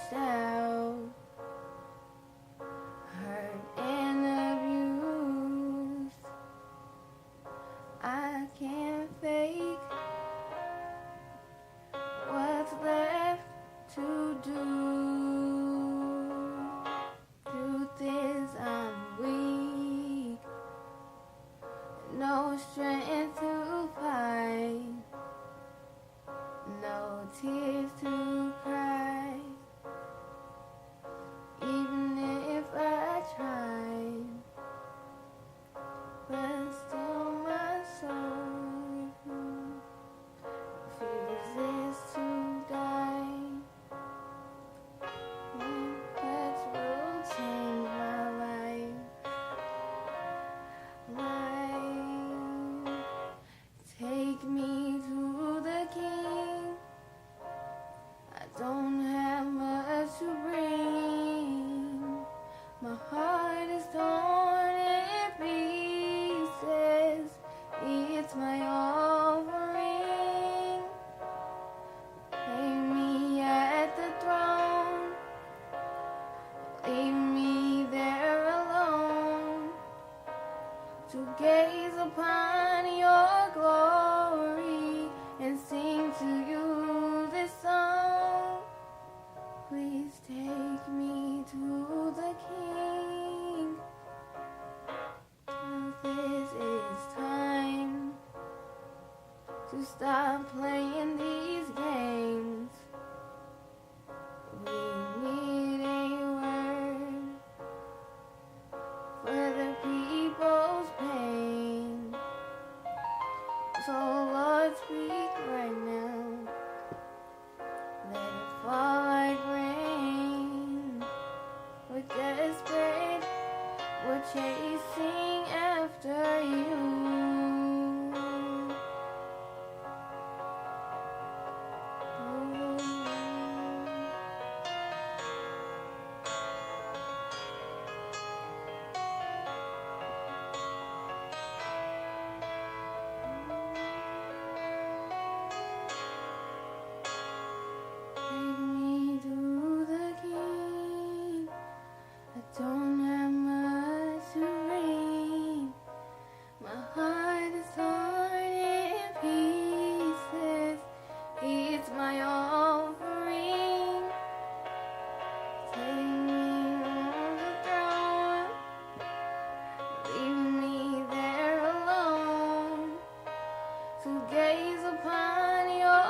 stretched out, hurt and abused. I can't fake what's left to do. Truth is I'm weak, no strength to fight, no tears to cry. Even if I tried, but still my soul refuses to die. One touch will change my life. Take me to the King. I don't have much to bring. My heart is torn in pieces. It's my offering. Lay me at the throne. Leave me there alone to gaze upon your glory and sing to you this song. Please take me to the King. This is time to stop playing these games. We need a word for the people's pain. So Lord, speak right now. Let it fall like rain. We're desperate, we're chasing after you. Take me to the King. I don't have much to bring. My heart is torn in pieces. It's my offering. Take me on the throne. Leave me there alone to gaze upon your